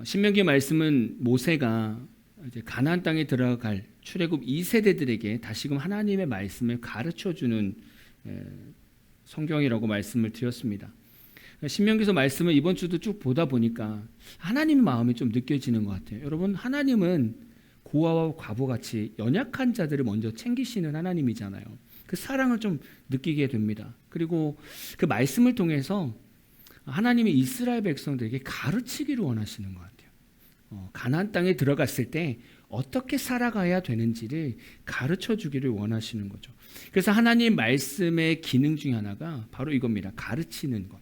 신명기 말씀은 모세가 이제 가나안 땅에 들어갈 출애굽 2세대들에게 다시금 하나님의 말씀을 가르쳐주는 성경이라고 말씀을 드렸습니다. 신명기서 말씀을 이번 주도 쭉 보다 보니까 하나님의 마음이 좀 느껴지는 것 같아요. 여러분, 하나님은 고아와 과부같이 연약한 자들을 먼저 챙기시는 하나님이잖아요. 그 사랑을 좀 느끼게 됩니다. 그리고 그 말씀을 통해서 하나님이 이스라엘 백성들에게 가르치기를 원하시는 것 같아요. 가나안 땅에 들어갔을 때 어떻게 살아가야 되는지를 가르쳐 주기를 원하시는 거죠. 그래서 하나님 말씀의 기능 중에 하나가 바로 이겁니다. 가르치는 것.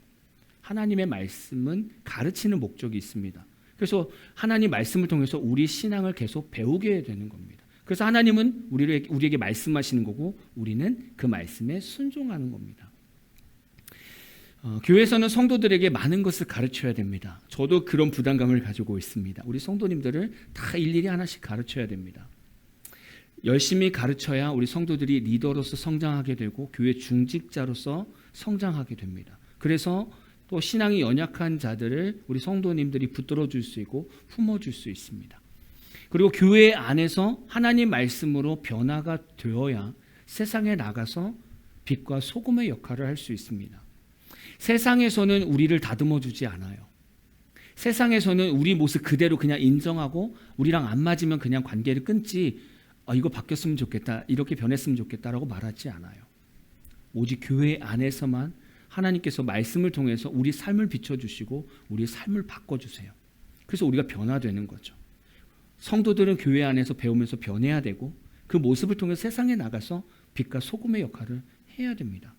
하나님의 말씀은 가르치는 목적이 있습니다. 그래서 하나님 말씀을 통해서 우리 신앙을 계속 배우게 되는 겁니다. 그래서 하나님은 우리에게 말씀하시는 거고 우리는 그 말씀에 순종하는 겁니다. 교회에서는 성도들에게 많은 것을 가르쳐야 됩니다. 저도 그런 부담감을 가지고 있습니다. 우리 성도님들을 다 일일이 하나씩 가르쳐야 됩니다. 열심히 가르쳐야 우리 성도들이 리더로서 성장하게 되고 교회 중직자로서 성장하게 됩니다. 그래서 또 신앙이 연약한 자들을 우리 성도님들이 붙들어 줄 수 있고 품어줄 수 있습니다. 그리고 교회 안에서 하나님 말씀으로 변화가 되어야 세상에 나가서 빛과 소금의 역할을 할 수 있습니다. 세상에서는 우리를 다듬어 주지 않아요. 세상에서는 우리 모습 그대로 그냥 인정하고 우리랑 안 맞으면 그냥 관계를 끊지, 이거 바뀌었으면 좋겠다, 이렇게 변했으면 좋겠다라고 말하지 않아요. 오직 교회 안에서만 하나님께서 말씀을 통해서 우리 삶을 비춰주시고 우리 삶을 바꿔주세요. 그래서 우리가 변화되는 거죠. 성도들은 교회 안에서 배우면서 변해야 되고 그 모습을 통해 세상에 나가서 빛과 소금의 역할을 해야 됩니다.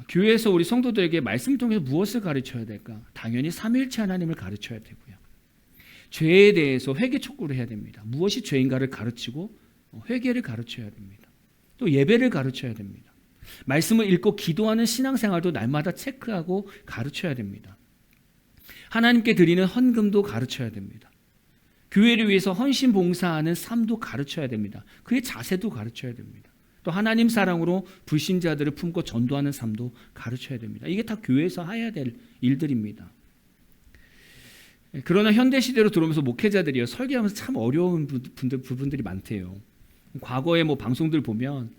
교회에서 우리 성도들에게 말씀을 통해서 무엇을 가르쳐야 될까? 당연히 삼위일체 하나님을 가르쳐야 되고요. 죄에 대해서 회개 촉구를 해야 됩니다. 무엇이 죄인가를 가르치고 회개를 가르쳐야 됩니다. 또 예배를 가르쳐야 됩니다. 말씀을 읽고 기도하는 신앙생활도 날마다 체크하고 가르쳐야 됩니다. 하나님께 드리는 헌금도 가르쳐야 됩니다. 교회를 위해서 헌신 봉사하는 삶도 가르쳐야 됩니다. 그의 자세도 가르쳐야 됩니다. 또 하나님 사랑으로 불신자들을 품고 전도하는 삶도 가르쳐야 됩니다. 이게 다 교회에서 해야 될 일들입니다. 그러나 현대시대로 들어오면서 목회자들이요, 설교하면서 참 어려운 부분들이 많대요. 과거에 방송들 보면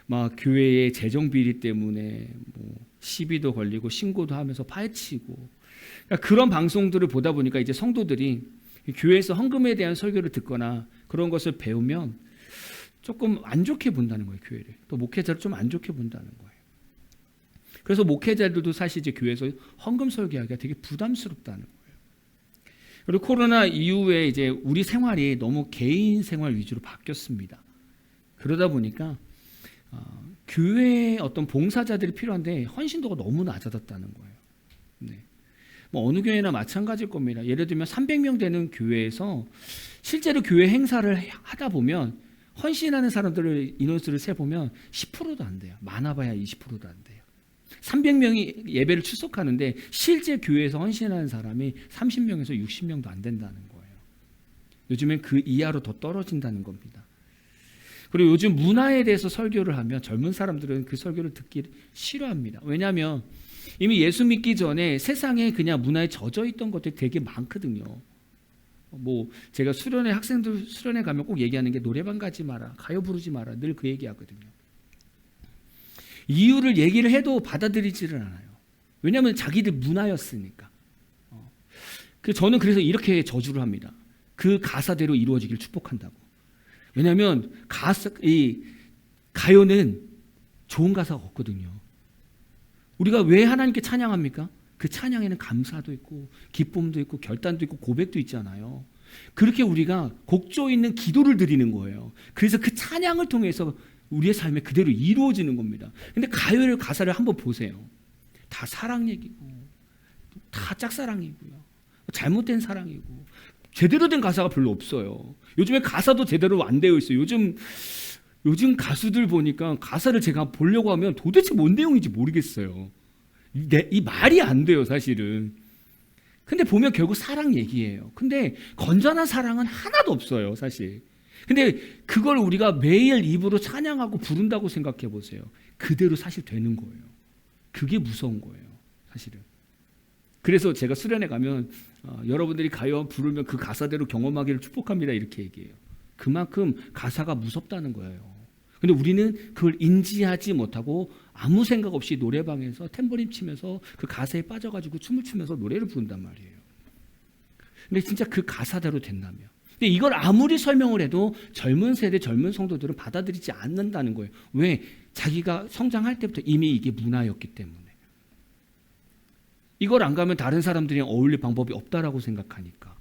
막 교회의 재정 비리 때문에 시비도 걸리고 신고도 하면서 파헤치고, 그러니까 그런 방송들을 보다 보니까 이제 성도들이 교회에서 헌금에 대한 설교를 듣거나 그런 것을 배우면 조금 안 좋게 본다는 거예요. 교회를. 또 목회자를 좀 안 좋게 본다는 거예요. 그래서 목회자들도 사실 이제 교회에서 헌금 설교하기가 되게 부담스럽다는 거예요. 그리고 코로나 이후에 이제 우리 생활이 너무 개인 생활 위주로 바뀌었습니다. 그러다 보니까 교회에 어떤 봉사자들이 필요한데 헌신도가 너무 낮아졌다는 거예요. 네. 어느 교회나 마찬가지일 겁니다. 예를 들면 300명 되는 교회에서 실제로 교회 행사를 하다 보면 헌신하는 사람들을 인원수를 세보면 10%도 안 돼요. 많아봐야 20%도 안 돼요. 300명이 예배를 출석하는데 실제 교회에서 헌신하는 사람이 30명에서 60명도 안 된다는 거예요. 요즘엔 그 이하로 더 떨어진다는 겁니다. 그리고 요즘 문화에 대해서 설교를 하면 젊은 사람들은 그 설교를 듣기 싫어합니다. 왜냐하면 이미 예수 믿기 전에 세상에 그냥 문화에 젖어 있던 것들이 되게 많거든요. 제가 학생들 수련회 가면 꼭 얘기하는 게 노래방 가지 마라, 가요 부르지 마라, 늘 그 얘기하거든요. 이유를 얘기를 해도 받아들이지를 않아요. 왜냐하면 자기들 문화였으니까. 저는 그래서 이렇게 저주를 합니다. 그 가사대로 이루어지길 축복한다고. 왜냐하면 가요는 좋은 가사가 없거든요. 우리가 왜 하나님께 찬양합니까? 그 찬양에는 감사도 있고 기쁨도 있고 결단도 있고 고백도 있잖아요. 그렇게 우리가 곡조 있는 기도를 드리는 거예요. 그래서 그 찬양을 통해서 우리의 삶에 그대로 이루어지는 겁니다. 근데 가요의 가사를 한번 보세요. 다 사랑 얘기고 다 짝사랑이고요. 잘못된 사랑이고 제대로 된 가사가 별로 없어요. 요즘에 가사도 제대로 안 되어 있어요. 요즘 가수들 보니까 가사를 제가 보려고 하면 도대체 뭔 내용인지 모르겠어요. 이 말이 안 돼요, 사실은. 근데 보면 결국 사랑 얘기예요. 근데 건전한 사랑은 하나도 없어요, 사실. 근데 그걸 우리가 매일 입으로 찬양하고 부른다고 생각해 보세요. 그대로 사실 되는 거예요. 그게 무서운 거예요, 사실은. 그래서 제가 수련회 가면 여러분들이 가요 부르면 그 가사대로 경험하기를 축복합니다 이렇게 얘기해요. 그만큼 가사가 무섭다는 거예요. 근데 우리는 그걸 인지하지 못하고 아무 생각 없이 노래방에서 탬버린 치면서 그 가사에 빠져가지고 춤을 추면서 노래를 부른단 말이에요. 근데 진짜 그 가사대로 된다며. 근데 이걸 아무리 설명을 해도 젊은 세대, 젊은 성도들은 받아들이지 않는다는 거예요. 왜? 자기가 성장할 때부터 이미 이게 문화였기 때문에. 이걸 안 가면 다른 사람들이랑 어울릴 방법이 없다라고 생각하니까.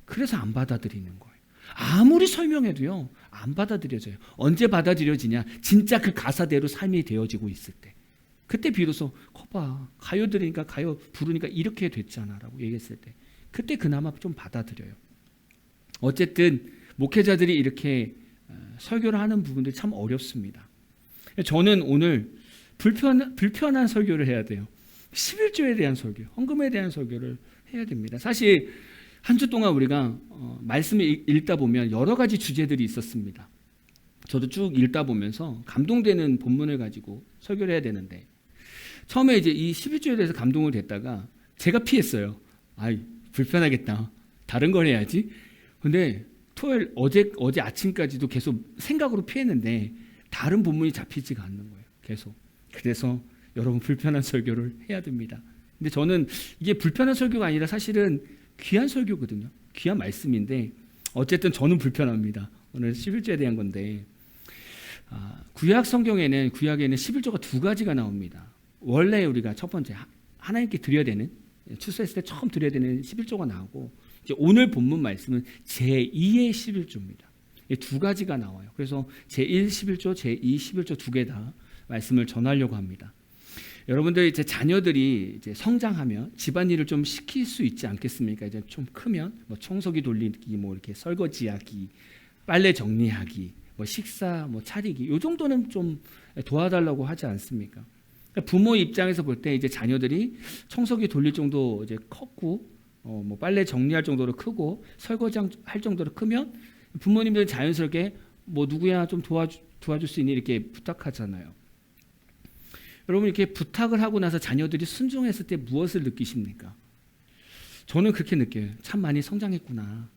그래서 안 받아들이는 거예요. 아무리 설명해도요, 안 받아들여져요. 언제 받아들여지냐? 진짜 그 가사대로 삶이 되어지고 있을 때. 그때 비로소 거봐, 가요 들으니까 가요 부르니까 이렇게 됐잖아 라고 얘기했을 때 그때 그나마 좀 받아들여요. 어쨌든 목회자들이 이렇게 설교를 하는 부분들이 참 어렵습니다. 저는 오늘 불편한 설교를 해야 돼요. 11조에 대한 설교, 헌금에 대한 설교를 해야 됩니다. 사실 한 주 동안 우리가 말씀을 읽다 보면 여러 가지 주제들이 있었습니다. 저도 쭉 읽다 보면서 감동되는 본문을 가지고 설교를 해야 되는데 처음에 이제 이 11조에 대해서 감동을 됐다가 제가 피했어요. 아이, 불편하겠다. 다른 걸 해야지. 근데 토요일 어제 아침까지도 계속 생각으로 피했는데 다른 본문이 잡히지가 않는 거예요. 계속. 그래서 여러분 불편한 설교를 해야 됩니다. 근데 저는 이게 불편한 설교가 아니라 사실은 귀한 설교거든요. 귀한 말씀인데 어쨌든 저는 불편합니다. 오늘 11조에 대한 건데 구약에는 11조가 두 가지가 나옵니다. 원래 우리가 첫 번째 하나님께 드려야 되는 출세했을 때 처음 드려야 되는 11조가 나오고 이제 오늘 본문 말씀은 제2의 11조입니다. 두 가지가 나와요. 그래서 제1 11조, 제2 11조 두 개 다 말씀을 전하려고 합니다. 여러분들 이제 자녀들이 이제 성장하면 집안일을 좀 시킬 수 있지 않겠습니까? 이제 좀 크면 뭐 청소기 돌리기, 뭐 이렇게 설거지하기, 빨래 정리하기, 뭐 식사 뭐 차리기, 요 정도는 좀 도와달라고 하지 않습니까? 부모 입장에서 볼 때 이제 자녀들이 청소기 돌릴 정도 이제 컸고, 뭐 빨래 정리할 정도로 크고, 설거지 할 정도로 크면 부모님들은 자연스럽게 뭐 누구야 좀 도와줄 수 있니 이렇게 부탁하잖아요. 여러분 이렇게 부탁을 하고 나서 자녀들이 순종했을 때 무엇을 느끼십니까? 저는 그렇게 느껴요. 참 많이 성장했구나.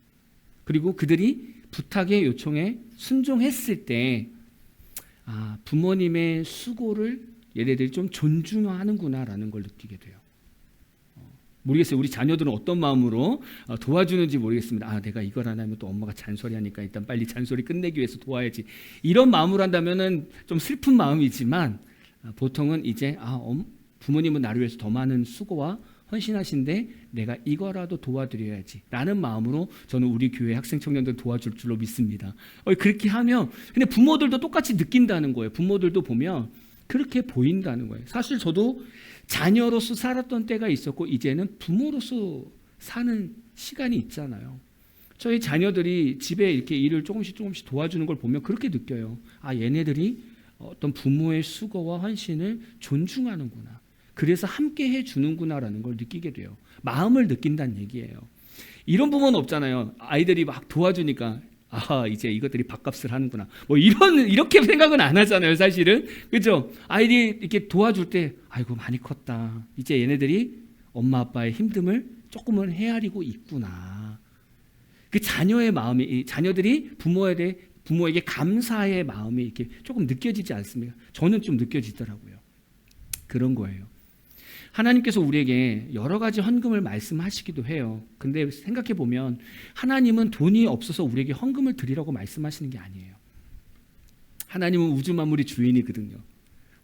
그리고 그들이 부탁의 요청에 순종했을 때 부모님의 수고를 얘네들이 좀 존중하는구나라는 걸 느끼게 돼요. 모르겠어요. 우리 자녀들은 어떤 마음으로 도와주는지 모르겠습니다. 내가 이걸 안 하면 또 엄마가 잔소리하니까 일단 빨리 잔소리 끝내기 위해서 도와야지. 이런 마음으로 한다면은 좀 슬픈 마음이지만 보통은 이제 부모님은 나를 위해서 더 많은 수고와 헌신하신데 내가 이거라도 도와드려야지 라는 마음으로 저는 우리 교회 학생 청년들 도와줄 줄로 믿습니다. 그렇게 하면 근데 부모들도 똑같이 느낀다는 거예요. 부모들도 보면 그렇게 보인다는 거예요. 사실 저도 자녀로서 살았던 때가 있었고 이제는 부모로서 사는 시간이 있잖아요. 저희 자녀들이 집에 이렇게 일을 조금씩 도와주는 걸 보면 그렇게 느껴요. 얘네들이 어떤 부모의 수고와 헌신을 존중하는구나. 그래서 함께 해주는구나라는 걸 느끼게 돼요. 마음을 느낀다는 얘기예요. 이런 부모는 없잖아요. 아이들이 막 도와주니까 이제 이것들이 밥값을 하는구나. 뭐 이렇게 생각은 안 하잖아요, 사실은. 그죠? 아이들이 이렇게 도와줄 때, 아이고, 많이 컸다. 이제 얘네들이 엄마 아빠의 힘듦을 조금은 헤아리고 있구나. 그 자녀의 마음이, 자녀들이 부모에게 감사의 마음이 이렇게 조금 느껴지지 않습니까? 저는 좀 느껴지더라고요. 그런 거예요. 하나님께서 우리에게 여러 가지 헌금을 말씀하시기도 해요. 근데 생각해 보면 하나님은 돈이 없어서 우리에게 헌금을 드리라고 말씀하시는 게 아니에요. 하나님은 우주 만물의 주인이거든요.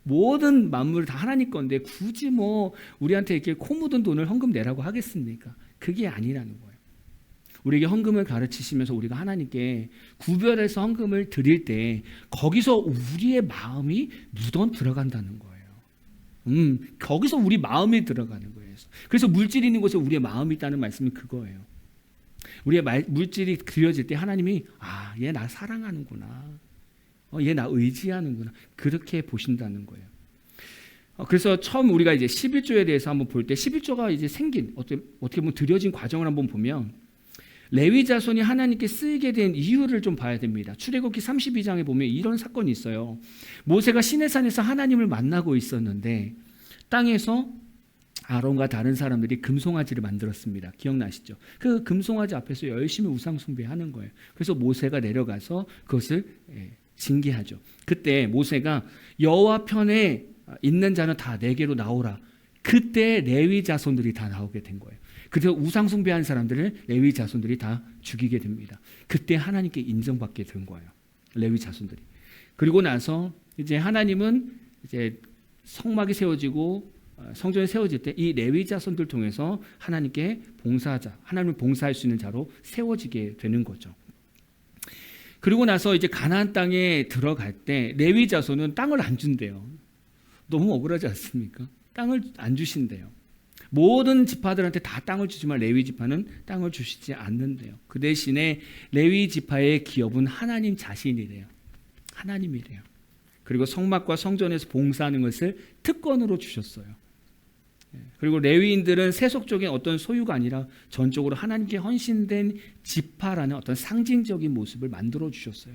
모든 만물 다 하나님 건데 굳이 뭐 우리한테 이렇게 코 묻은 돈을 헌금 내라고 하겠습니까? 그게 아니라는 거예요. 우리에게 헌금을 가르치시면서 우리가 하나님께 구별해서 헌금을 드릴 때 거기서 우리의 마음이 묻어 들어간다는 거예요. 거기서 우리 마음이 들어가는 거예요. 그래서 물질이 있는 곳에 우리의 마음이 있다는 말씀이 그거예요. 우리의 물질이 드려질 때 하나님이 얘 나 사랑하는구나. 얘 나 의지하는구나. 그렇게 보신다는 거예요. 그래서 처음 우리가 이제 11조에 대해서 한번 볼 때 11조가 이제 생긴 어떻게 보면 드려진 과정을 한번 보면 레위 자손이 하나님께 쓰이게 된 이유를 좀 봐야 됩니다. 출애굽기 32장에 보면 이런 사건이 있어요. 모세가 시내산에서 하나님을 만나고 있었는데 땅에서 아론과 다른 사람들이 금송아지를 만들었습니다. 기억나시죠? 그 금송아지 앞에서 열심히 우상 숭배하는 거예요. 그래서 모세가 내려가서 그것을 징계하죠. 그때 모세가 여호와 편에 있는 자는 다 내게로 나오라. 그때 레위 자손들이 다 나오게 된 거예요. 그래서 우상 숭배한 사람들을 레위 자손들이 다 죽이게 됩니다. 그때 하나님께 인정받게 된 거예요. 레위 자손들이. 그리고 나서 이제 하나님은 이제 성막이 세워지고 성전이 세워질 때 이 레위 자손들 통해서 하나님께 봉사하자, 하나님을 봉사할 수 있는 자로 세워지게 되는 거죠. 그리고 나서 이제 가나안 땅에 들어갈 때 레위 자손은 땅을 안 준대요. 너무 억울하지 않습니까? 땅을 안 주신대요. 모든 지파들한테 다 땅을 주지만 레위 지파는 땅을 주시지 않는데요. 그 대신에 레위 지파의 기업은 하나님 자신이래요. 하나님이래요. 그리고 성막과 성전에서 봉사하는 것을 특권으로 주셨어요. 그리고 레위인들은 세속적인 어떤 소유가 아니라 전적으로 하나님께 헌신된 지파라는 어떤 상징적인 모습을 만들어 주셨어요.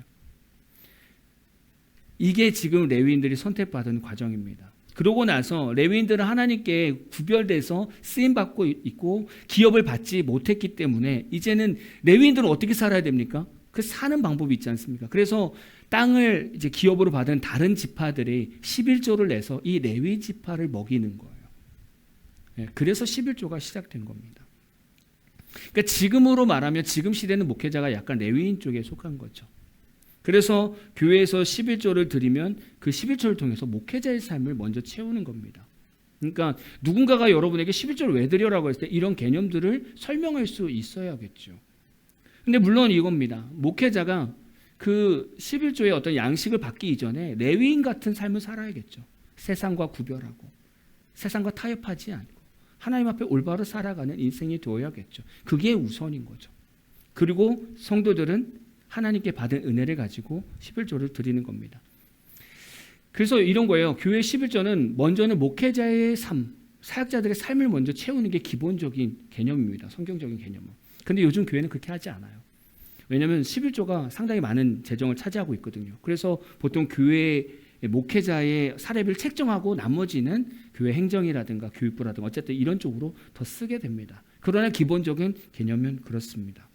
이게 지금 레위인들이 선택받은 과정입니다. 그러고 나서 레위인들은 하나님께 구별돼서 쓰임받고 있고 기업을 받지 못했기 때문에 이제는 레위인들은 어떻게 살아야 됩니까? 그 사는 방법이 있지 않습니까? 그래서 땅을 이제 기업으로 받은 다른 지파들이 11조를 내서 이 레위 지파를 먹이는 거예요. 그래서 11조가 시작된 겁니다. 그러니까 지금으로 말하면 지금 시대는 목회자가 약간 레위인 쪽에 속한 거죠. 그래서 교회에서 11조를 드리면 그 11조를 통해서 목회자의 삶을 먼저 채우는 겁니다. 그러니까 누군가가 여러분에게 11조를 왜 드려라고 했을 때 이런 개념들을 설명할 수 있어야겠죠. 근데 물론 이겁니다. 목회자가 그 11조의 어떤 양식을 받기 이전에 레위인 같은 삶을 살아야겠죠. 세상과 구별하고 세상과 타협하지 않고 하나님 앞에 올바로 살아가는 인생이 되어야겠죠. 그게 우선인 거죠. 그리고 성도들은 하나님께 받은 은혜를 가지고 11조를 드리는 겁니다. 그래서 이런 거예요. 교회 11조는 먼저는 목회자의 삶, 사역자들의 삶을 먼저 채우는 게 기본적인 개념입니다. 성경적인 개념은. 근데 요즘 교회는 그렇게 하지 않아요. 왜냐하면 11조가 상당히 많은 재정을 차지하고 있거든요. 그래서 보통 교회 목회자의 사례비를 책정하고 나머지는 교회 행정이라든가 교육부라든가 어쨌든 이런 쪽으로 더 쓰게 됩니다. 그러나 기본적인 개념은 그렇습니다.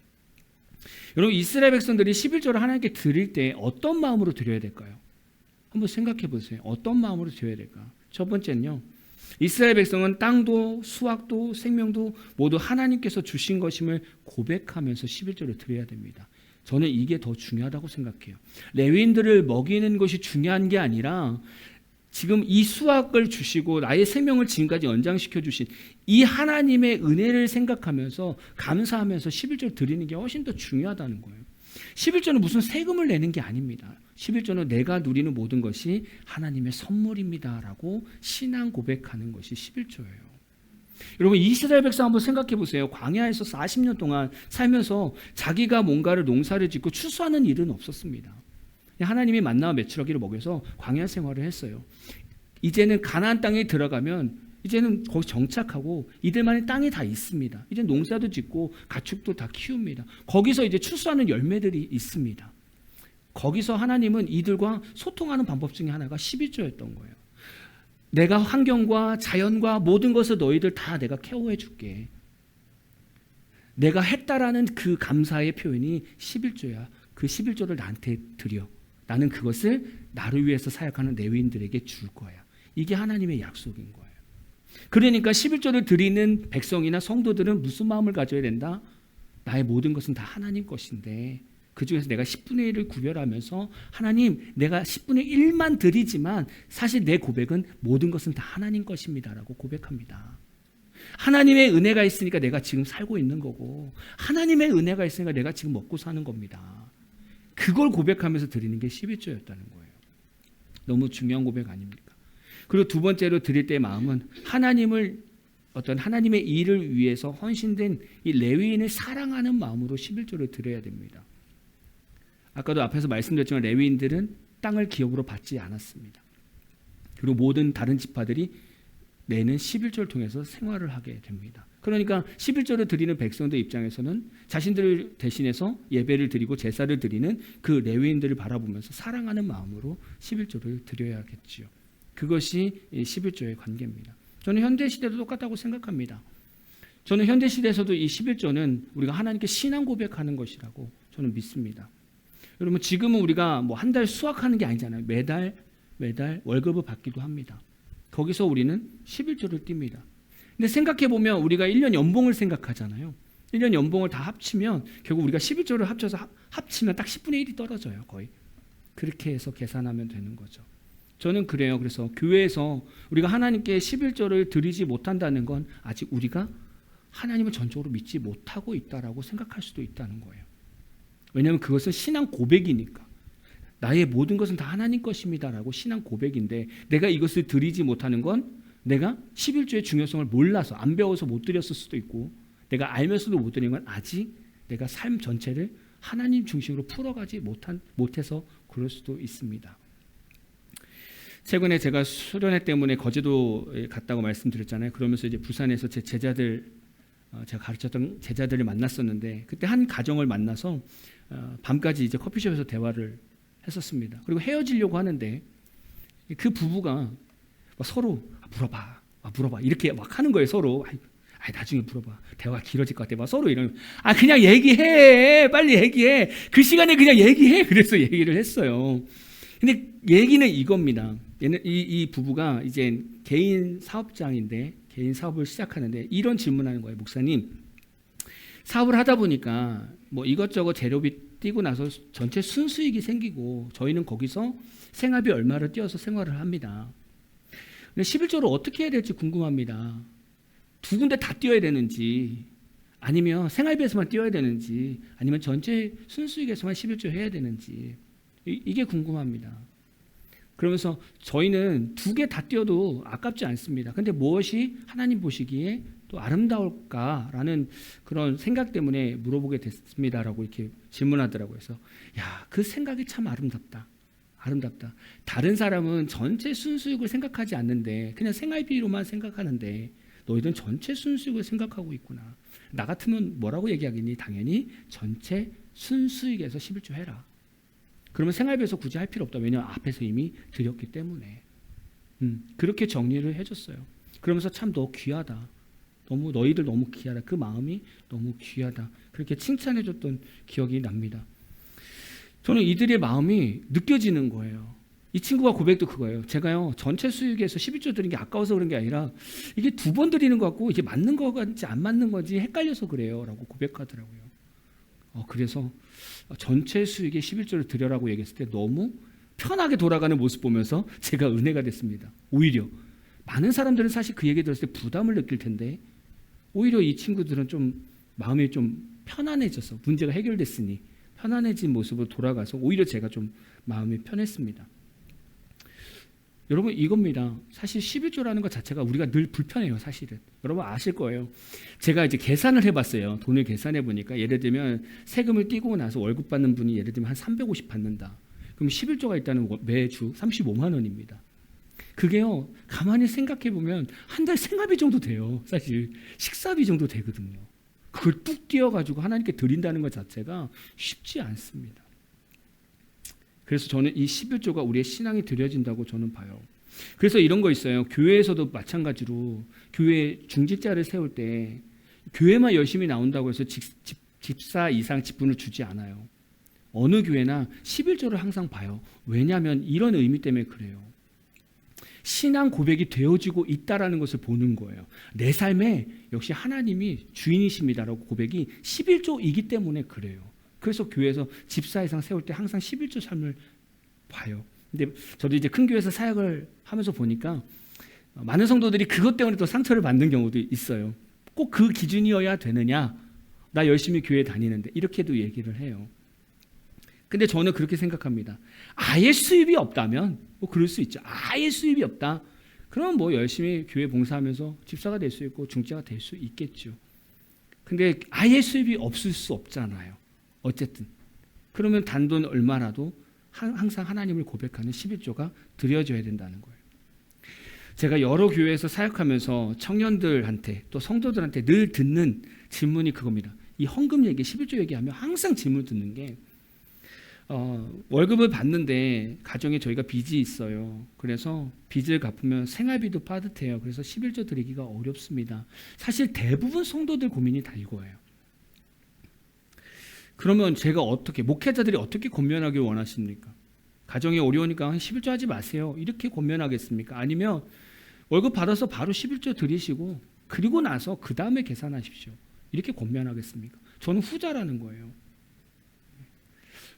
여러분 이스라엘 백성들이 11조를 하나님께 드릴 때 어떤 마음으로 드려야 될까요? 한번 생각해 보세요. 어떤 마음으로 드려야 될까? 첫 번째는요. 이스라엘 백성은 땅도 수확도 생명도 모두 하나님께서 주신 것임을 고백하면서 11조를 드려야 됩니다. 저는 이게 더 중요하다고 생각해요. 레위인들을 먹이는 것이 중요한 게 아니라 지금 이 수확을 주시고 나의 생명을 지금까지 연장시켜 주신 이 하나님의 은혜를 생각하면서 감사하면서 11조를 드리는 게 훨씬 더 중요하다는 거예요. 11조는 무슨 세금을 내는 게 아닙니다. 11조는 내가 누리는 모든 것이 하나님의 선물입니다라고 신앙 고백하는 것이 11조예요. 여러분 이스라엘 백성 한번 생각해 보세요. 광야에서 40년 동안 살면서 자기가 뭔가를 농사를 짓고 추수하는 일은 없었습니다. 하나님이 만나와 메추라기를 먹여서 광야 생활을 했어요. 이제는 가나안 땅에 들어가면 이제는 거기 정착하고 이들만의 땅이 다 있습니다. 이제 농사도 짓고 가축도 다 키웁니다. 거기서 이제 추수하는 열매들이 있습니다. 거기서 하나님은 이들과 소통하는 방법 중에 하나가 11조였던 거예요. 내가 환경과 자연과 모든 것을 너희들 다 내가 케어해 줄게. 내가 했다라는 그 감사의 표현이 11조야. 그 11조를 나한테 드려. 나는 그것을 나를 위해서 사역하는 레위인들에게 줄 거야. 이게 하나님의 약속인 거예요. 그러니까 11조를 드리는 백성이나 성도들은 무슨 마음을 가져야 된다? 나의 모든 것은 다 하나님 것인데 그 중에서 내가 10분의 1을 구별하면서 하나님 내가 10분의 1만 드리지만 사실 내 고백은 모든 것은 다 하나님 것입니다라고 고백합니다. 하나님의 은혜가 있으니까 내가 지금 살고 있는 거고 하나님의 은혜가 있으니까 내가 지금 먹고 사는 겁니다. 그걸 고백하면서 드리는 게 11조였다는 거예요. 너무 중요한 고백 아닙니까? 그리고 두 번째로 드릴 때의 마음은 하나님을 어떤 하나님의 일을 위해서 헌신된 이 레위인을 사랑하는 마음으로 11조를 드려야 됩니다. 아까도 앞에서 말씀드렸지만 레위인들은 땅을 기업으로 받지 않았습니다. 그리고 모든 다른 지파들이 내는 11조를 통해서 생활을 하게 됩니다. 그러니까 11조를 드리는 백성들 입장에서는 자신들을 대신해서 예배를 드리고 제사를 드리는 그 레위인들을 바라보면서 사랑하는 마음으로 11조를 드려야겠지요. 그것이 11조의 관계입니다. 저는 현대시대도 똑같다고 생각합니다. 저는 현대시대에서도 이 11조는 우리가 하나님께 신앙 고백하는 것이라고 저는 믿습니다. 여러분 지금은 우리가 뭐 한 달 수확하는 게 아니잖아요. 매달 월급을 받기도 합니다. 거기서 우리는 11조를 띱니다. 근데 생각해보면 우리가 1년 연봉을 생각하잖아요. 1년 연봉을 다 합치면 결국 우리가 11조를 합치면 딱 10분의 1이 떨어져요. 거의. 그렇게 해서 계산하면 되는 거죠. 저는 그래요. 그래서 교회에서 우리가 하나님께 11조를 드리지 못한다는 건 아직 우리가 하나님을 전적으로 믿지 못하고 있다라고 생각할 수도 있다는 거예요. 왜냐하면 그것은 신앙 고백이니까. 나의 모든 것은 다 하나님 것입니다라고 신앙 고백인데 내가 이것을 드리지 못하는 건 내가 11조의 중요성을 몰라서 안 배워서 못 드렸을 수도 있고 내가 알면서도 못 드리는 건 아직 내가 삶 전체를 하나님 중심으로 풀어가지 못해서 그럴 수도 있습니다. 최근에 제가 수련회 때문에 거제도에 갔다고 말씀드렸잖아요. 그러면서 이제 부산에서 제 제자들 제가 가르쳤던 제자들을 만났었는데 그때 한 가정을 만나서 밤까지 이제 커피숍에서 대화를 했었습니다. 그리고 헤어지려고 하는데 그 부부가 서로 물어봐 이렇게 막 하는 거예요. 서로 나중에 물어봐. 대화가 길어질 것 같아. 막 서로 이러면 그냥 얘기해. 빨리 얘기해. 그 시간에 그냥 얘기해. 그래서 얘기를 했어요. 근데 얘기는 이겁니다. 이 부부가 이제 개인 사업장인데 개인 사업을 시작하는데 이런 질문하는 거예요. 목사님, 사업을 하다 보니까 뭐 이것저것 재료비 뛰고 나서 전체 순수익이 생기고 저희는 거기서 생활비 얼마를 띄어서 생활을 합니다. 근데 11조를 어떻게 해야 될지 궁금합니다. 두 군데 다 띄어야 되는지 아니면 생활비에서만 띄어야 되는지 아니면 전체 순수익에서만 11조 해야 되는지 이게 궁금합니다. 그러면서 저희는 두 개 다 띄어도 아깝지 않습니다. 근데 무엇이 하나님 보시기에 또 아름다울까라는 그런 생각 때문에 물어보게 됐습니다라고 이렇게 질문하더라고요. 그래서 그 생각이 참 아름답다. 다른 사람은 전체 순수익을 생각하지 않는데 그냥 생활비로만 생각하는데 너희들은 전체 순수익을 생각하고 있구나. 나 같으면 뭐라고 얘기하겠니? 당연히 전체 순수익에서 11조 해라. 그러면 생활비에서 굳이 할 필요 없다. 왜냐하면 앞에서 이미 드렸기 때문에. 그렇게 정리를 해줬어요. 그러면서 참 너 귀하다. 너희들 너무 귀하다. 그 마음이 너무 귀하다. 그렇게 칭찬해줬던 기억이 납니다. 저는 이들의 마음이 느껴지는 거예요. 이 친구가 고백도 그거예요. 제가요 전체 수익에서 11조 드린 게 아까워서 그런 게 아니라 이게 두 번 드리는 것 같고 이게 맞는 건지 안 맞는 건지 헷갈려서 그래요 라고 고백하더라고요. 그래서 전체 수익의 11조를 드려라고 얘기했을 때 너무 편하게 돌아가는 모습 보면서 제가 은혜가 됐습니다. 오히려 많은 사람들은 사실 그 얘기 들었을 때 부담을 느낄 텐데 오히려 이 친구들은 좀 마음이 좀 편안해져서 문제가 해결됐으니 편안해진 모습으로 돌아가서 오히려 제가 좀 마음이 편했습니다. 여러분 이겁니다. 사실 11조라는 것 자체가 우리가 늘 불편해요. 사실은 여러분 아실 거예요. 제가 이제 계산을 해봤어요. 돈을 계산해 보니까 예를 들면 세금을 떼고 나서 월급 받는 분이 예를 들면 한 350 받는다. 그럼 11조가 있다는 매주 35만 원입니다. 그게요 가만히 생각해 보면 한 달 생활비 정도 돼요. 사실 식사비 정도 되거든요. 그걸 뚝 띄어가지고 하나님께 드린다는 것 자체가 쉽지 않습니다. 그래서 저는 이 11조가 우리의 신앙이 드려진다고 저는 봐요. 그래서 이런 거 있어요. 교회에서도 마찬가지로 교회 중직자를 세울 때 교회만 열심히 나온다고 해서 집사 이상 직분을 주지 않아요. 어느 교회나 11조를 항상 봐요. 왜냐하면 이런 의미 때문에 그래요. 신앙 고백이 되어지고 있다라는 것을 보는 거예요. 내 삶에 역시 하나님이 주인이십니다라고 고백이 11조이기 때문에 그래요. 그래서 교회에서 집사 이상 세울 때 항상 11조 삶을 봐요. 근데 저도 이제 큰 교회에서 사역을 하면서 보니까 많은 성도들이 그것 때문에 또 상처를 받는 경우도 있어요. 꼭 그 기준이어야 되느냐? 나 열심히 교회 다니는데 이렇게도 얘기를 해요. 근데 저는 그렇게 생각합니다. 아예 수입이 없다면 뭐 그럴 수 있죠. 아예 수입이 없다. 그럼 뭐 열심히 교회 봉사하면서 집사가 될 수 있고 중직자가 될 수 있겠죠. 근데 아예 수입이 없을 수 없잖아요. 어쨌든 그러면 단돈 얼마라도 항상 하나님을 고백하는 11조가 드려져야 된다는 거예요. 제가 여러 교회에서 사역하면서 청년들한테 또 성도들한테 늘 듣는 질문이 그겁니다. 이 헌금 얘기 11조 얘기하면 항상 질문 듣는 게 월급을 받는데 가정에 저희가 빚이 있어요. 그래서 빚을 갚으면 생활비도 빠듯해요. 그래서 11조 드리기가 어렵습니다. 사실 대부분 성도들 고민이 다 이거예요. 그러면 제가 목회자들이 어떻게 권면하길 원하십니까? 가정이 어려우니까 11조 하지 마세요. 이렇게 권면하겠습니까? 아니면 월급 받아서 바로 11조 드리시고 그리고 나서 그 다음에 계산하십시오. 이렇게 권면하겠습니까? 저는 후자라는 거예요.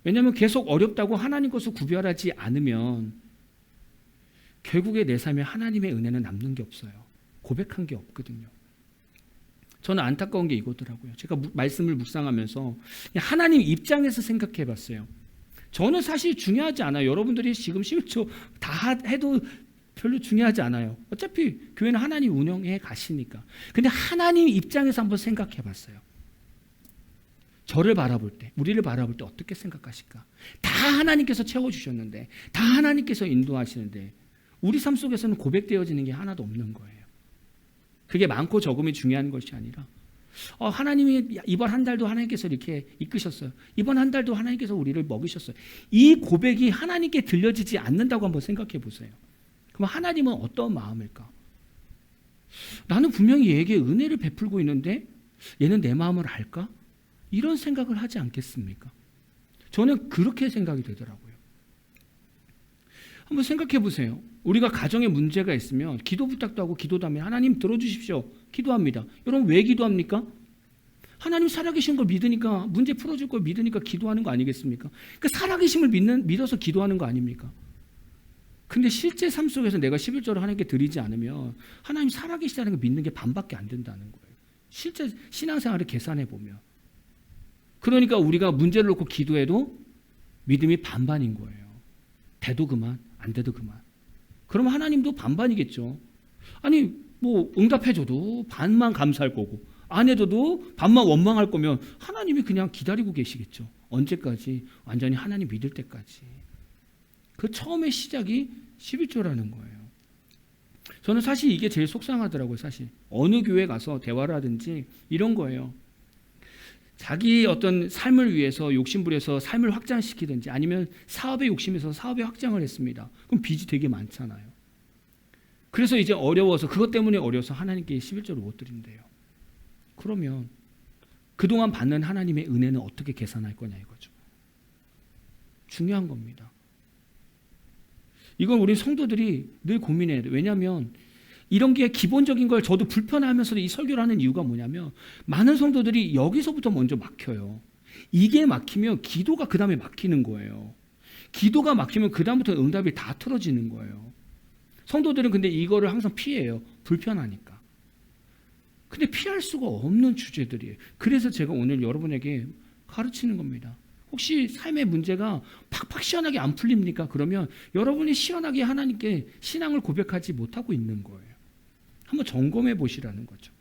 왜냐하면 계속 어렵다고 하나님 것을 구별하지 않으면 결국에 내 삶에 하나님의 은혜는 남는 게 없어요. 고백한 게 없거든요. 저는 안타까운 게 이거더라고요. 제가 말씀을 묵상하면서 하나님 입장에서 생각해 봤어요. 저는 사실 중요하지 않아요. 여러분들이 지금 11조 다 해도 별로 중요하지 않아요. 어차피 교회는 하나님 운영해 가시니까. 근데 하나님 입장에서 한번 생각해 봤어요. 저를 바라볼 때, 우리를 바라볼 때 어떻게 생각하실까? 다 하나님께서 채워주셨는데, 다 하나님께서 인도하시는데 우리 삶 속에서는 고백되어지는 게 하나도 없는 거예요. 그게 많고 적음이 중요한 것이 아니라 하나님이 이번 한 달도 하나님께서 이렇게 이끄셨어요. 이번 한 달도 하나님께서 우리를 먹이셨어요. 이 고백이 하나님께 들려지지 않는다고 한번 생각해 보세요. 그럼 하나님은 어떤 마음일까? 나는 분명히 얘에게 은혜를 베풀고 있는데 얘는 내 마음을 알까? 이런 생각을 하지 않겠습니까? 저는 그렇게 생각이 되더라고요. 한번 생각해 보세요. 우리가 가정에 문제가 있으면 기도 부탁도 하고 기도도 하면 하나님 들어주십시오. 기도합니다. 여러분 왜 기도합니까? 하나님 살아계신 걸 믿으니까 문제 풀어줄 걸 믿으니까 기도하는 거 아니겠습니까? 그 살아계심을 믿어서 기도하는 거 아닙니까? 근데 실제 삶 속에서 내가 11조를 하나님께 드리지 않으면 하나님 살아계시다는 걸 믿는 게 반밖에 안 된다는 거예요. 실제 신앙생활을 계산해 보면. 그러니까 우리가 문제를 놓고 기도해도 믿음이 반반인 거예요. 돼도 그만, 안 돼도 그만. 그러면 하나님도 반반이겠죠. 아니 뭐 응답해줘도 반만 감사할 거고 안 해줘도 반만 원망할 거면 하나님이 그냥 기다리고 계시겠죠. 언제까지? 완전히 하나님 믿을 때까지. 그 처음의 시작이 11조라는 거예요. 저는 사실 이게 제일 속상하더라고요. 사실 어느 교회 가서 대화를 하든지 이런 거예요. 자기 어떤 삶을 위해서 욕심부려서 삶을 확장시키든지 아니면 사업에 욕심에서 사업에 확장을 했습니다. 그럼 빚이 되게 많잖아요. 그래서 이제 어려워서 그것 때문에 어려워서 하나님께 11조를 못 드린대요. 그러면 그동안 받는 하나님의 은혜는 어떻게 계산할 거냐 이거죠. 중요한 겁니다. 이건 우리 성도들이 늘 고민해야 돼요. 왜냐하면 이런 게 기본적인 걸 저도 불편하면서도 이 설교를 하는 이유가 뭐냐면 많은 성도들이 여기서부터 먼저 막혀요. 이게 막히면 기도가 그 다음에 막히는 거예요. 기도가 막히면 그 다음부터 응답이 다 틀어지는 거예요. 성도들은 근데 이거를 항상 피해요. 불편하니까. 근데 피할 수가 없는 주제들이에요. 그래서 제가 오늘 여러분에게 가르치는 겁니다. 혹시 삶의 문제가 팍팍 시원하게 안 풀립니까? 그러면 여러분이 시원하게 하나님께 신앙을 고백하지 못하고 있는 거예요. 한번 점검해 보시라는 거죠.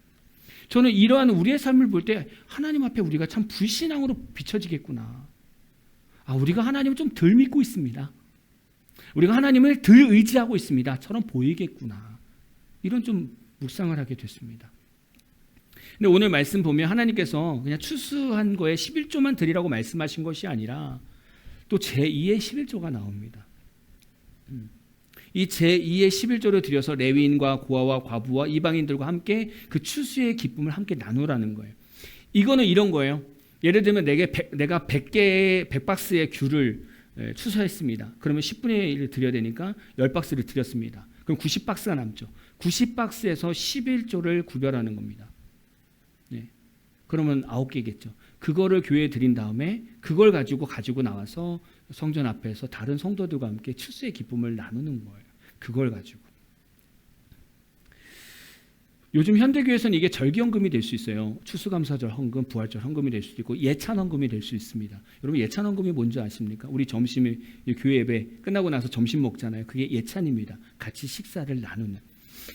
저는 이러한 우리의 삶을 볼 때 하나님 앞에 우리가 참 불신앙으로 비춰지겠구나. 우리가 하나님을 좀 덜 믿고 있습니다. 우리가 하나님을 덜 의지하고 있습니다. 처럼 보이겠구나. 이런 좀 묵상을 하게 됐습니다. 근데 오늘 말씀 보면 하나님께서 그냥 추수한 거에 11조만 드리라고 말씀하신 것이 아니라 또 제2의 11조가 나옵니다. 이 제2의 11조를 드려서 레위인과 고아와 과부와 이방인들과 함께 그 추수의 기쁨을 함께 나누라는 거예요. 이거는 이런 거예요. 예를 들면 내가 100개의 100박스의 귤을 추수했습니다. 그러면 10분의 1을 드려야 되니까 10박스를 드렸습니다. 그럼 90박스가 남죠. 90박스에서 11조를 구별하는 겁니다. 네. 그러면 9개겠죠. 그거를 교회에 드린 다음에 그걸 가지고 나와서 성전 앞에서 다른 성도들과 함께 추수의 기쁨을 나누는 거예요. 그걸 가지고. 요즘 현대교회에서는 이게 절기헌금이 될 수 있어요. 추수감사절 헌금, 부활절 헌금이 될 수도 있고 예찬 헌금이 될 수 있습니다. 여러분 예찬 헌금이 뭔지 아십니까? 우리 점심에 교회 예배 끝나고 나서 점심 먹잖아요. 그게 예찬입니다. 같이 식사를 나누는.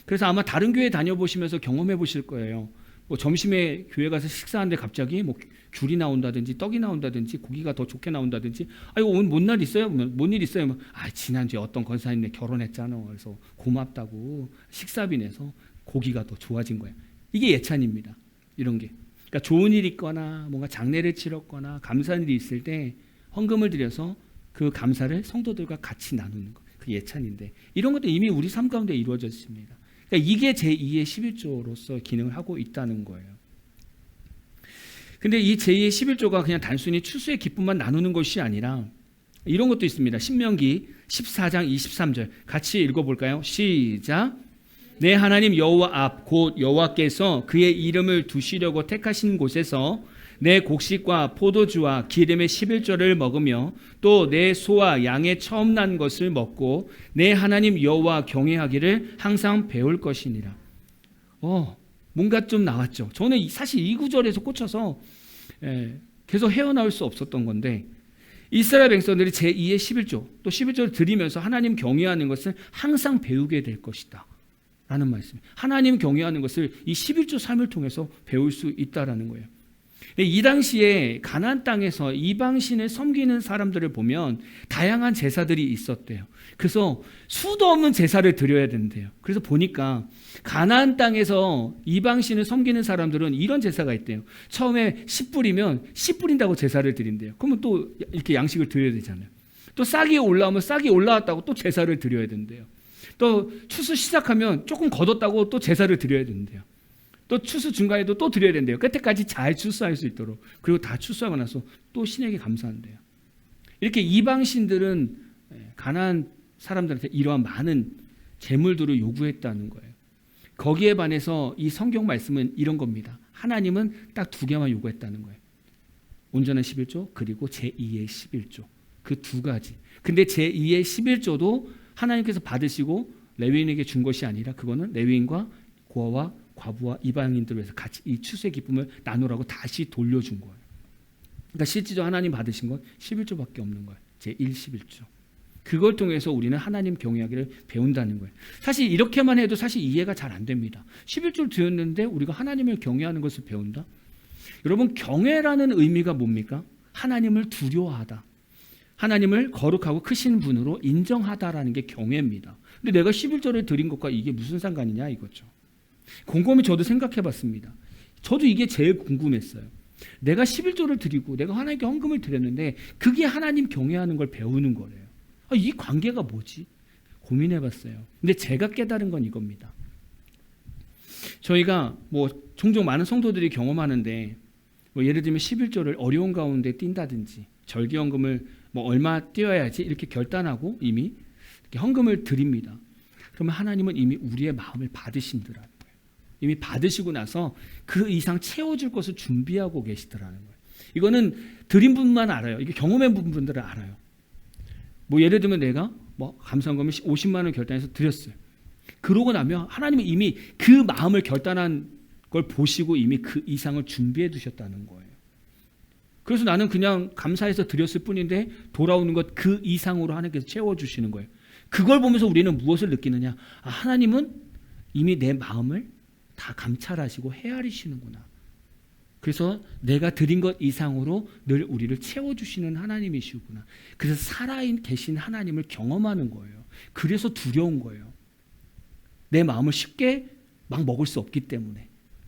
그래서 아마 다른 교회 다녀보시면서 경험해 보실 거예요. 뭐 점심에 교회 가서 식사하는데 갑자기 뭐 귤이 나온다든지 떡이 나온다든지 고기가 더 좋게 나온다든지 이거 오늘 뭔 날 있어요? 뭔 일 있어요? 지난주에 어떤 권사님네 결혼했잖아. 그래서 고맙다고 식사비 내서 고기가 더 좋아진 거예요. 이게 예찬입니다. 이런 게. 그러니까 좋은 일이 있거나 뭔가 장례를 치렀거나 감사한 일이 있을 때 헌금을 드려서 그 감사를 성도들과 같이 나누는 것, 그 예찬인데 이런 것도 이미 우리 삶 가운데 이루어져 있습니다. 그러니까 이게 제2의 11조로서 기능을 하고 있다는 거예요. 근데 이 제2의 11조가 그냥 단순히 추수의 기쁨만 나누는 것이 아니라 이런 것도 있습니다. 신명기 14장 23절 같이 읽어볼까요? 시작. 내 하나님 여호와 앞 곧 여호와께서 그의 이름을 두시려고 택하신 곳에서 내 곡식과 포도주와 기름의 11조를 먹으며 또 내 소와 양의 처음 난 것을 먹고 내 하나님 여호와 경외하기를 항상 배울 것이니라. 뭔가 좀 나왔죠. 저는 사실 이 구절에서 꽂혀서 계속 헤어나올 수 없었던 건데 이스라엘 백성들이 제2의 11조 또 11조를 드리면서 하나님 경외하는 것을 항상 배우게 될 것이다 라는 말씀. 하나님 경외하는 것을 이 11조 삶을 통해서 배울 수 있다라는 거예요. 이 당시에 가나안 땅에서 이방신을 섬기는 사람들을 보면 다양한 제사들이 있었대요. 그래서 수도 없는 제사를 드려야 된대요. 그래서 보니까 가나안 땅에서 이방신을 섬기는 사람들은 이런 제사가 있대요. 처음에 씨 뿌리면 씨 뿌린다고 제사를 드린대요. 그러면 또 이렇게 양식을 드려야 되잖아요. 또 싹이 올라오면 싹이 올라왔다고 또 제사를 드려야 된대요. 또 추수 시작하면 조금 걷었다고 또 제사를 드려야 된대요. 또 추수 중간에도 또 드려야 된대요. 끝에까지 잘 추수할 수 있도록. 그리고 다 추수하고 나서 또 신에게 감사한대요. 이렇게 이방신들은 가나안 사람들한테 이러한 많은 재물들을 요구했다는 거예요. 거기에 반해서 이 성경 말씀은 이런 겁니다. 하나님은 딱 두 개만 요구했다는 거예요. 온전한 11조 그리고 제2의 11조. 그 두 가지. 근데 제2의 11조도 하나님께서 받으시고 레위인에게 준 것이 아니라 그거는 레위인과 고아와 과부와 이방인들을 위해서 같이 이 추수의 기쁨을 나누라고 다시 돌려준 거예요. 그러니까 실질적으로 하나님 받으신 건 11조밖에 없는 거예요. 제1 11조. 그걸 통해서 우리는 하나님 경외하기를 배운다는 거예요. 사실 이렇게만 해도 사실 이해가 잘 안 됩니다. 11조를 드렸는데 우리가 하나님을 경외하는 것을 배운다? 여러분 경외라는 의미가 뭡니까? 하나님을 두려워하다. 하나님을 거룩하고 크신 분으로 인정하다라는 게 경외입니다. 근데 내가 11조를 드린 것과 이게 무슨 상관이냐 이거죠. 곰곰이 저도 생각해 봤습니다. 저도 이게 제일 궁금했어요. 내가 11조를 드리고 내가 하나님께 헌금을 드렸는데 그게 하나님 경외하는 걸 배우는 거래요. 이 관계가 뭐지? 고민해 봤어요. 근데 제가 깨달은 건 이겁니다. 저희가 종종 많은 성도들이 경험하는데 예를 들면 11조를 어려운 가운데 띈다든지 절기헌금을 얼마 띄어야지 이렇게 결단하고 이미 이렇게 헌금을 드립니다. 그러면 하나님은 이미 우리의 마음을 받으신더라고요. 이미 받으시고 나서 그 이상 채워줄 것을 준비하고 계시더라는 거예요. 이거는 드린 분만 알아요. 이게 경험해 본 분들은 알아요. 예를 들면 내가 감사헌금을 50만 원 결단해서 드렸어요. 그러고 나면 하나님은 이미 그 마음을 결단한 걸 보시고 이미 그 이상을 준비해 두셨다는 거예요. 그래서 나는 그냥 감사해서 드렸을 뿐인데 돌아오는 것 그 이상으로 하나님께서 채워주시는 거예요. 그걸 보면서 우리는 무엇을 느끼느냐? 하나님은 이미 내 마음을 다 감찰하시고 헤아리시는구나. 그래서 내가 드린 것 이상으로 늘 우리를 채워주시는 하나님이시구나. 그래서 살아계신 하나님을 경험하는 거예요. 그래서 두려운 거예요. 내 마음을 쉽게 막 먹을 수 없기 때문에.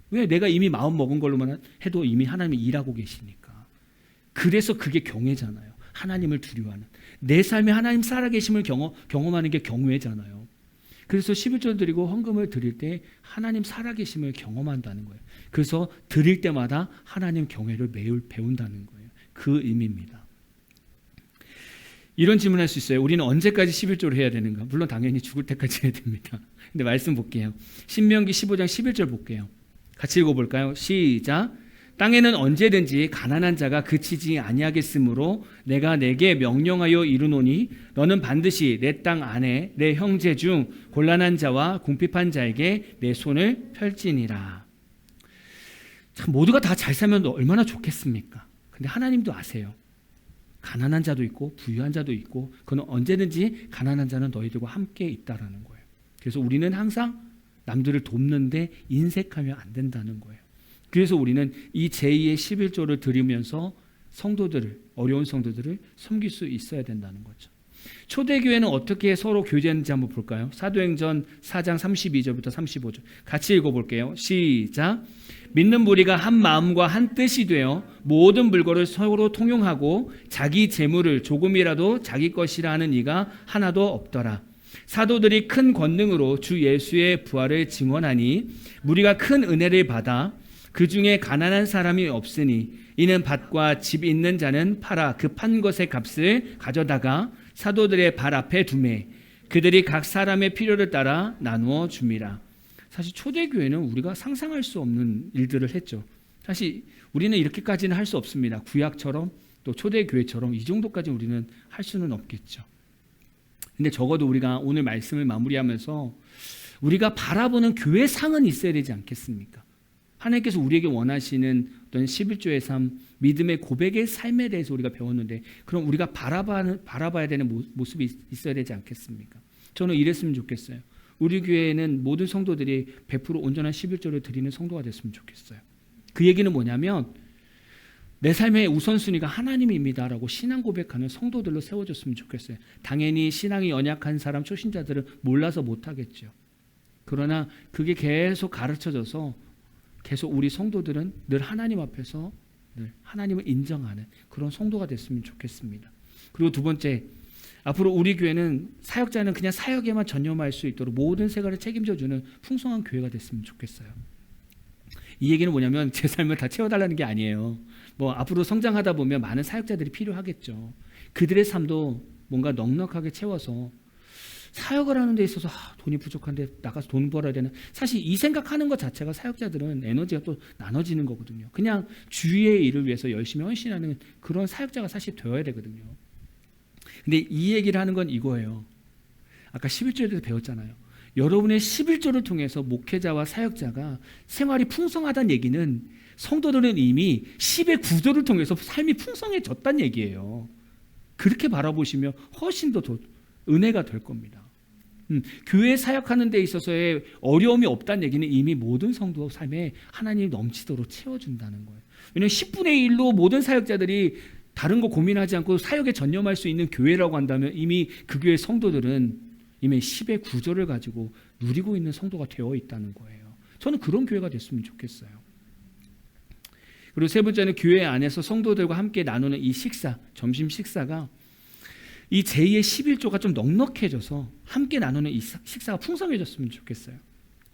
왜? 내가 이미 마음 먹은 걸로만 해도 이미 하나님이 일하고 계시니까. 그래서 그게 경외잖아요. 하나님을 두려워하는. 내 삶에 하나님 살아계심을 경험하는 게 경외잖아요. 그래서 11조 드리고 헌금을 드릴 때 하나님 살아계심을 경험한다는 거예요. 그래서 드릴 때마다 하나님 경외를 매일 배운다는 거예요. 그 의미입니다. 이런 질문할 수 있어요. 우리는 언제까지 11조를 해야 되는가? 물론 당연히 죽을 때까지 해야 됩니다. 근데 말씀 볼게요. 신명기 15장 11절 볼게요. 같이 읽어볼까요? 시작. 땅에는 언제든지 가난한 자가 그치지 아니하겠으므로 내가 내게 명령하여 이르노니 너는 반드시 내 땅 안에 내 형제 중 곤란한 자와 궁핍한 자에게 내 손을 펼지니라. 참 모두가 다 잘 살면 얼마나 좋겠습니까? 근데 하나님도 아세요. 가난한 자도 있고 부유한 자도 있고 그는 언제든지 가난한 자는 너희들과 함께 있다라는 거예요. 그래서 우리는 항상 남들을 돕는데 인색하면 안 된다는 거예요. 그래서 우리는 이 제2의 11조를 드리면서 성도들을, 어려운 성도들을 섬길 수 있어야 된다는 거죠. 초대교회는 어떻게 서로 교제했는지 한번 볼까요? 사도행전 4장 32절부터 35절 같이 읽어볼게요. 시작. 믿는 무리가 한 마음과 한 뜻이 되어 모든 물건을 서로 통용하고 자기 재물을 조금이라도 자기 것이라 하는 이가 하나도 없더라. 사도들이 큰 권능으로 주 예수의 부활을 증언하니 무리가 큰 은혜를 받아 그 중에 가난한 사람이 없으니 이는 밭과 집 있는 자는 팔아 그 판 것의 값을 가져다가 사도들의 발 앞에 두매 그들이 각 사람의 필요를 따라 나누어 줍니다. 사실 초대교회는 우리가 상상할 수 없는 일들을 했죠. 사실 우리는 이렇게까지는 할 수 없습니다. 구약처럼 또 초대교회처럼 이 정도까지 우리는 할 수는 없겠죠. 근데 적어도 우리가 오늘 말씀을 마무리하면서 우리가 바라보는 교회상은 있어야 되지 않겠습니까? 하나님께서 우리에게 원하시는 어떤 11조의 삶, 믿음의 고백의 삶에 대해서 우리가 배웠는데 그럼 우리가 바라봐야 되는 모습이 있어야 되지 않겠습니까? 저는 이랬으면 좋겠어요. 우리 교회에는 모든 성도들이 100% 온전한 11조를 드리는 성도가 됐으면 좋겠어요. 그 얘기는 뭐냐면 내 삶의 우선순위가 하나님입니다라고 신앙 고백하는 성도들로 세워졌으면 좋겠어요. 당연히 신앙이 연약한 사람, 초신자들은 몰라서 못하겠죠. 그러나 그게 계속 가르쳐져서 계속 우리 성도들은 늘 하나님 앞에서 늘 하나님을 인정하는 그런 성도가 됐으면 좋겠습니다. 그리고 두 번째, 앞으로 우리 교회는 사역자는 그냥 사역에만 전념할 수 있도록 모든 세가를 책임져주는 풍성한 교회가 됐으면 좋겠어요. 이 얘기는 뭐냐면 제 삶을 다 채워달라는 게 아니에요. 뭐 앞으로 성장하다 보면 많은 사역자들이 필요하겠죠. 그들의 삶도 뭔가 넉넉하게 채워서 사역을 하는 데 있어서 돈이 부족한데 나가서 돈 벌어야 되는, 사실 이 생각하는 것 자체가 사역자들은 에너지가 또 나눠지는 거거든요. 그냥 주의 일을 위해서 열심히 헌신하는 그런 사역자가 사실 되어야 되거든요. 근데 이 얘기를 하는 건 이거예요. 아까 11조에 대해서 배웠잖아요. 여러분의 11조를 통해서 목회자와 사역자가 생활이 풍성하다는 얘기는 성도들은 이미 10의 구조를 통해서 삶이 풍성해졌다는 얘기예요. 그렇게 바라보시면 훨씬 더 은혜가 될 겁니다. 교회 사역하는 데 있어서의 어려움이 없다는 얘기는 이미 모든 성도 삶에 하나님이 넘치도록 채워준다는 거예요. 왜냐하면 10분의 1로 모든 사역자들이 다른 거 고민하지 않고 사역에 전념할 수 있는 교회라고 한다면 이미 그 교회 성도들은 이미 10의 구조를 가지고 누리고 있는 성도가 되어 있다는 거예요. 저는 그런 교회가 됐으면 좋겠어요. 그리고 세 번째는 교회 안에서 성도들과 함께 나누는 이 식사, 점심 식사가 이 제2의 11조가 좀 넉넉해져서 함께 나누는 이 식사가 풍성해졌으면 좋겠어요.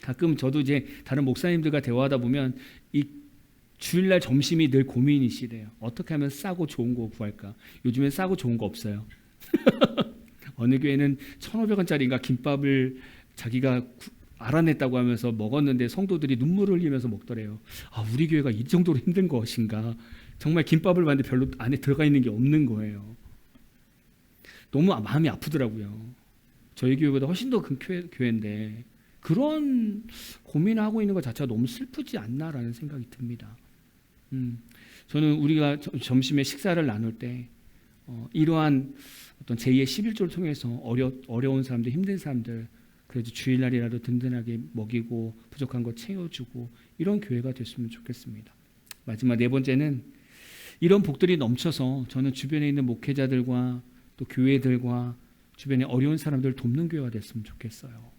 가끔 저도 이제 다른 목사님들과 대화하다 보면 이 주일날 점심이 늘 고민이시래요. 어떻게 하면 싸고 좋은 거 구할까? 요즘엔 싸고 좋은 거 없어요. 어느 교회는 1,500원짜리인가 김밥을 자기가 알아냈다고 하면서 먹었는데 성도들이 눈물을 흘리면서 먹더래요. 우리 교회가 이 정도로 힘든 것인가? 정말 김밥을 봤는데 별로 안에 들어가 있는 게 없는 거예요. 너무 마음이 아프더라고요. 저희 교회보다 훨씬 더 큰 교회인데 그런 고민을 하고 있는 것 자체가 너무 슬프지 않나라는 생각이 듭니다. 저는 우리가 점심에 식사를 나눌 때 이러한 어떤 제2의 11조를 통해서 어려운 사람들, 힘든 사람들 그래도 주일날이라도 든든하게 먹이고 부족한 거 채워주고 이런 교회가 됐으면 좋겠습니다. 마지막 네 번째는 이런 복들이 넘쳐서 저는 주변에 있는 목회자들과 또 교회들과 주변에 어려운 사람들을 돕는 교회가 됐으면 좋겠어요.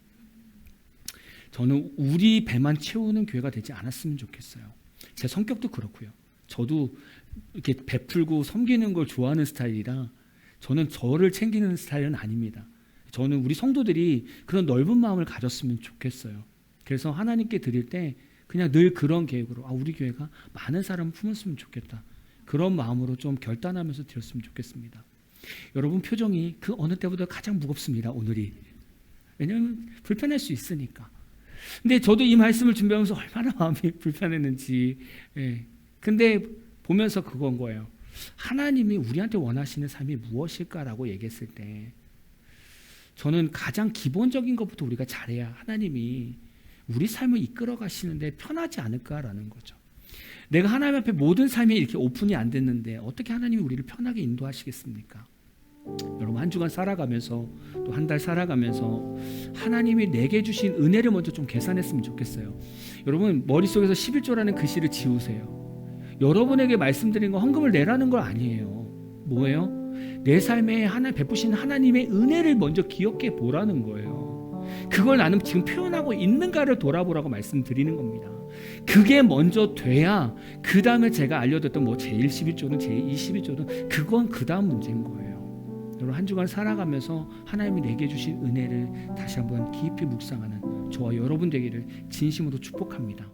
저는 우리 배만 채우는 교회가 되지 않았으면 좋겠어요. 제 성격도 그렇고요. 저도 이렇게 베풀고 섬기는 걸 좋아하는 스타일이라 저는 저를 챙기는 스타일은 아닙니다. 저는 우리 성도들이 그런 넓은 마음을 가졌으면 좋겠어요. 그래서 하나님께 드릴 때 그냥 늘 그런 계획으로 우리 교회가 많은 사람을 품었으면 좋겠다. 그런 마음으로 좀 결단하면서 드렸으면 좋겠습니다. 여러분 표정이 그 어느 때보다 가장 무겁습니다. 오늘이. 왜냐하면 불편할 수 있으니까. 근데 저도 이 말씀을 준비하면서 얼마나 마음이 불편했는지. 근데 보면서 그건 거예요. 하나님이 우리한테 원하시는 삶이 무엇일까라고 얘기했을 때 저는 가장 기본적인 것부터 우리가 잘해야 하나님이 우리 삶을 이끌어 가시는데 편하지 않을까라는 거죠. 내가 하나님 앞에 모든 삶이 이렇게 오픈이 안 됐는데 어떻게 하나님이 우리를 편하게 인도하시겠습니까? 여러분 한 주간 살아가면서 또 한 달 살아가면서 하나님이 내게 주신 은혜를 먼저 좀 계산했으면 좋겠어요. 여러분 머릿속에서 11조라는 글씨를 지우세요. 여러분에게 말씀드린 거 헌금을 내라는 거 아니에요. 뭐예요? 내 삶에 베푸신 하나님의 은혜를 먼저 기억해 보라는 거예요. 그걸 나는 지금 표현하고 있는가를 돌아보라고 말씀드리는 겁니다. 그게 먼저 돼야 그 다음에 제가 알려드렸던 뭐 제111조든 제211조든 그건 그 다음 문제인 거예요. 여러분 한 주간 살아가면서 하나님이 내게 주신 은혜를 다시 한번 깊이 묵상하는 저와 여러분 되기를 진심으로 축복합니다.